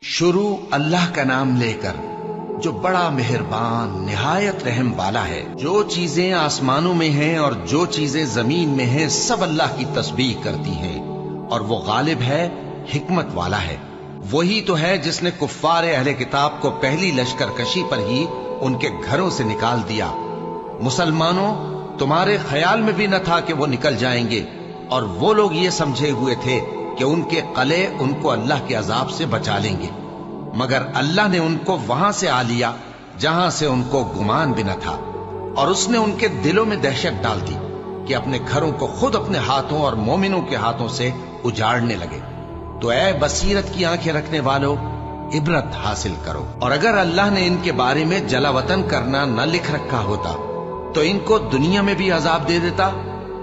شروع اللہ کا نام لے کر جو بڑا مہربان نہایت رحم والا ہے۔ جو چیزیں آسمانوں میں ہیں اور جو چیزیں زمین میں ہیں سب اللہ کی تسبیح کرتی ہیں، اور وہ غالب ہے، حکمت والا ہے۔ وہی تو ہے جس نے کفار اہل کتاب کو پہلی لشکر کشی پر ہی ان کے گھروں سے نکال دیا۔ مسلمانوں، تمہارے خیال میں بھی نہ تھا کہ وہ نکل جائیں گے، اور وہ لوگ یہ سمجھے ہوئے تھے کہ ان کے قلعے ان کو اللہ کے عذاب سے بچا لیں گے، مگر اللہ نے ان کو وہاں سے آ لیا جہاں سے ان کو گمان بھی نہ تھا، اور اس نے ان کے دلوں میں دہشت ڈال دی کہ اپنے گھروں کو خود اپنے ہاتھوں اور مومنوں کے ہاتھوں سے اجاڑنے لگے۔ تو اے بصیرت کی آنکھیں رکھنے والو، عبرت حاصل کرو۔ اور اگر اللہ نے ان کے بارے میں جلا وطن کرنا نہ لکھ رکھا ہوتا تو ان کو دنیا میں بھی عذاب دے دیتا،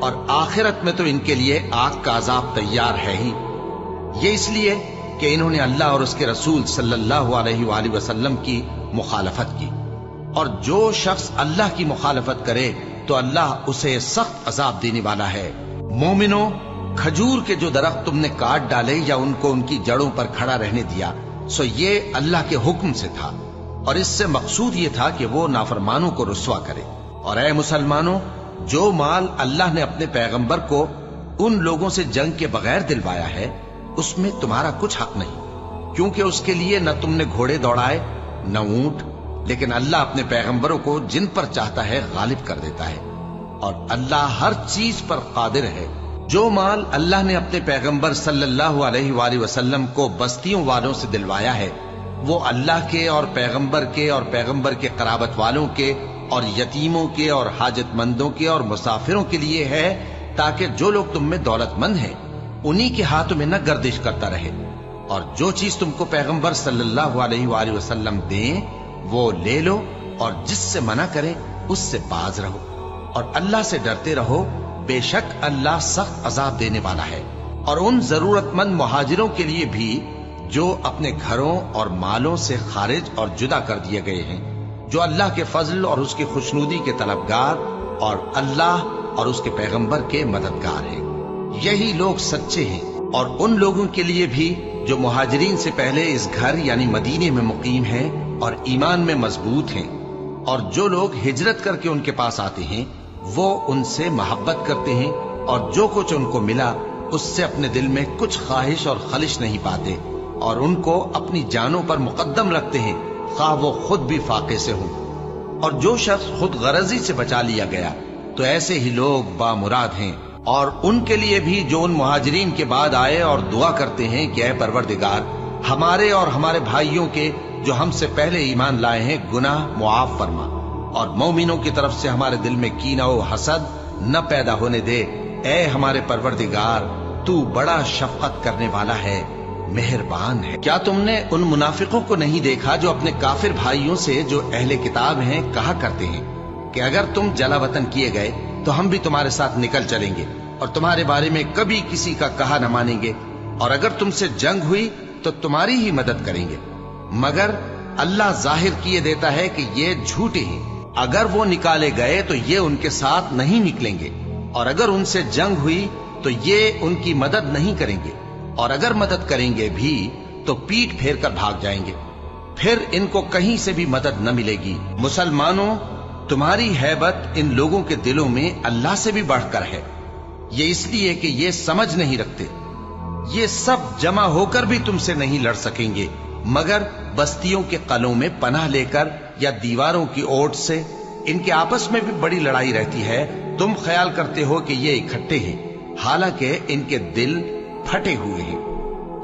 اور آخرت میں تو ان کے لیے آگ کا عذاب تیار ہے ہی۔ یہ اس لیے کہ انہوں نے اللہ اور اس کے رسول صلی اللہ علیہ وآلہ وسلم کی مخالفت کی، اور جو شخص اللہ کی مخالفت کرے تو اللہ اسے سخت عذاب دینے والا ہے۔ مومنوں، کھجور کے جو درخت تم نے کاٹ ڈالے یا ان کو ان کی جڑوں پر کھڑا رہنے دیا، سو یہ اللہ کے حکم سے تھا، اور اس سے مقصود یہ تھا کہ وہ نافرمانوں کو رسوا کرے۔ اور اے مسلمانوں، جو مال اللہ نے اپنے پیغمبر کو ان لوگوں سے جنگ کے بغیر دلوایا ہے، اس میں تمہارا کچھ حق نہیں، کیونکہ اس کے لیے نہ تم نے گھوڑے دوڑائے نہ اونٹ، لیکن اللہ اپنے پیغمبروں کو جن پر چاہتا ہے غالب کر دیتا ہے، اور اللہ ہر چیز پر قادر ہے۔ جو مال اللہ نے اپنے پیغمبر صلی اللہ علیہ وآلہ وسلم کو بستیوں والوں سے دلوایا ہے، وہ اللہ کے اور پیغمبر کے اور پیغمبر کے قرابت والوں کے اور یتیموں کے اور حاجت مندوں کے اور مسافروں کے لیے ہے، تاکہ جو لوگ تم میں دولت مند ہیں انہی کے ہاتھوں میں نہ گردش کرتا رہے، اور جو چیز تم کو پیغمبر صلی اللہ علیہ وآلہ وسلم دیں وہ لے لو، اور جس سے منع کریں اس سے باز رہو، اور اللہ سے ڈرتے رہو، بے شک اللہ سخت عذاب دینے والا ہے۔ اور ان ضرورت مند مہاجروں کے لیے بھی جو اپنے گھروں اور مالوں سے خارج اور جدا کر دیے گئے ہیں، جو اللہ کے فضل اور اس کی خوشنودی کے طلبگار اور اللہ اور اس کے پیغمبر کے مددگار ہیں، یہی لوگ سچے ہیں۔ اور ان لوگوں کے لیے بھی جو مہاجرین سے پہلے اس گھر یعنی مدینے میں مقیم ہیں اور ایمان میں مضبوط ہیں، اور جو لوگ ہجرت کر کے ان کے پاس آتے ہیں وہ ان سے محبت کرتے ہیں، اور جو کچھ ان کو ملا اس سے اپنے دل میں کچھ خواہش اور خلش نہیں پاتے، اور ان کو اپنی جانوں پر مقدم رکھتے ہیں، خواہ وہ خود بھی فاقے سے ہوں۔ اور جو شخص خود غرضی سے بچا لیا گیا تو ایسے ہی لوگ بامراد ہیں۔ اور ان کے لیے بھی جو ان مہاجرین کے بعد آئے اور دعا کرتے ہیں کہ اے پروردگار، ہمارے اور ہمارے بھائیوں کے جو ہم سے پہلے ایمان لائے ہیں گناہ معاف فرما، اور مومنوں کی طرف سے ہمارے دل میں کینہ و حسد نہ پیدا ہونے دے۔ اے ہمارے پروردگار، تو بڑا شفقت کرنے والا ہے، مہربان ہے۔ کیا تم نے ان منافقوں کو نہیں دیکھا جو اپنے کافر بھائیوں سے جو اہل کتاب ہیں کہا کرتے ہیں کہ اگر تم جلا وطن کیے گئے تو ہم بھی تمہارے ساتھ نکل چلیں گے، اور تمہارے بارے میں کبھی کسی کا کہا نہ مانیں گے، اور اگر تم سے جنگ ہوئی تو تمہاری ہی مدد کریں گے، مگر اللہ ظاہر کیے دیتا ہے کہ یہ جھوٹے ہیں۔ اگر وہ نکالے گئے تو یہ ان کے ساتھ نہیں نکلیں گے، اور اگر ان سے جنگ ہوئی تو یہ ان کی مدد نہیں کریں گے، اور اگر مدد کریں گے بھی تو پیٹ پھیر کر بھاگ جائیں گے، پھر ان کو کہیں سے بھی مدد نہ ملے گی۔ مسلمانوں، تمہاری ہیبت ان لوگوں کے دلوں میں اللہ سے بھی بڑھ کر ہے، یہ اس لیے کہ یہ سمجھ نہیں رکھتے۔ یہ سب جمع ہو کر بھی تم سے نہیں لڑ سکیں گے، مگر بستیوں کے قلعوں میں پناہ لے کر یا دیواروں کی اوٹ سے۔ ان کے آپس میں بھی بڑی لڑائی رہتی ہے، تم خیال کرتے ہو کہ یہ اکٹھے ہیں، حالانکہ ان کے دل پھٹے ہوئے ہیں۔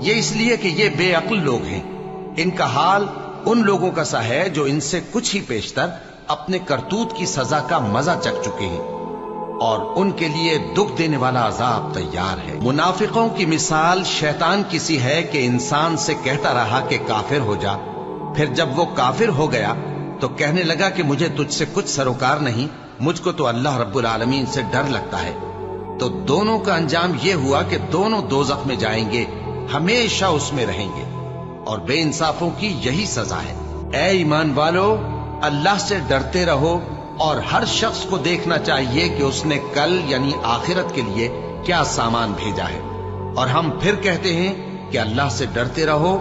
یہ اس لیے کہ یہ بے عقل لوگ ہیں۔ ان کا حال ان لوگوں کا سا ہے جو ان سے کچھ ہی پیشتر اپنے کرتوت کی سزا کا مزہ چکھ چکے ہیں، اور ان کے لیے دکھ دینے والا عذاب تیار ہے۔ منافقوں کی مثال شیطان کی سی ہے کہ انسان سے کہتا رہا کہ کافر ہو جا، پھر جب وہ کافر ہو گیا تو کہنے لگا کہ مجھے تجھ سے کچھ سروکار نہیں، مجھ کو تو اللہ رب العالمین سے ڈر لگتا ہے۔ تو دونوں کا انجام یہ ہوا کہ دونوں دوزخ میں جائیں گے، ہمیشہ اس میں رہیں گے، اور بے انصافوں کی یہی سزا ہے۔ اے ایمان والو، اللہ سے ڈرتے رہو، اور ہر شخص کو دیکھنا چاہیے کہ اس نے کل یعنی آخرت کے لیے کیا سامان بھیجا ہے۔ اور ہم پھر کہتے ہیں کہ اللہ سے ڈرتے رہو،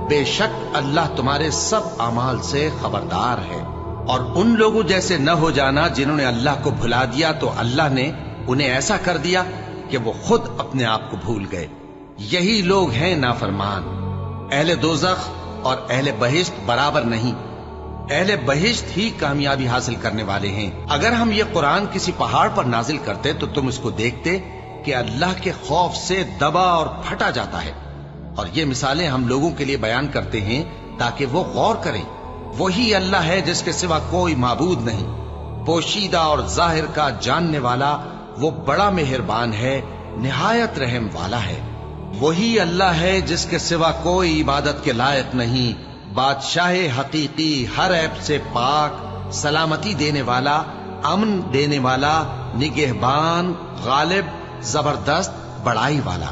بے شک اللہ تمہارے سب اعمال سے خبردار ہے۔ اور ان لوگوں جیسے نہ ہو جانا جنہوں نے اللہ کو بھلا دیا تو اللہ نے انہیں ایسا کر دیا کہ وہ خود اپنے آپ کو بھول گئے۔ یہی لوگ ہیں نافرمان۔ اہل دوزخ اور اہل بہشت برابر نہیں، اہل بہشت ہی کامیابی حاصل کرنے والے ہیں۔ اگر ہم یہ قرآن کسی پہاڑ پر نازل کرتے تو تم اس کو دیکھتے کہ اللہ کے خوف سے دبا اور پھٹا جاتا ہے۔ اور یہ مثالیں ہم لوگوں کے لیے بیان کرتے ہیں تاکہ وہ غور کریں۔ وہی اللہ ہے جس کے سوا کوئی معبود نہیں، پوشیدہ اور ظاہر کا جاننے والا، وہ بڑا مہربان ہے، نہایت رحم والا ہے۔ وہی اللہ ہے جس کے سوا کوئی عبادت کے لائق نہیں، بادشاہ حقیقی، ہر عیب سے پاک، سلامتی دینے والا، امن دینے والا، نگہبان، غالب، زبردست، بڑائی والا۔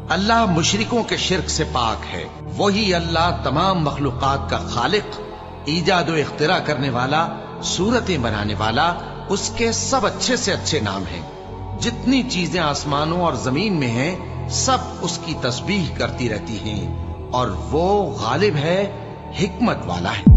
اللہ مشرکوں کے شرک سے پاک ہے۔ وہی اللہ تمام مخلوقات کا خالق، ایجاد و اختراع کرنے والا، صورتیں بنانے والا، اس کے سب اچھے سے اچھے نام ہیں۔ جتنی چیزیں آسمانوں اور زمین میں ہیں سب اس کی تسبیح کرتی رہتی ہیں، اور وہ غالب ہے، حکمت والا ہے۔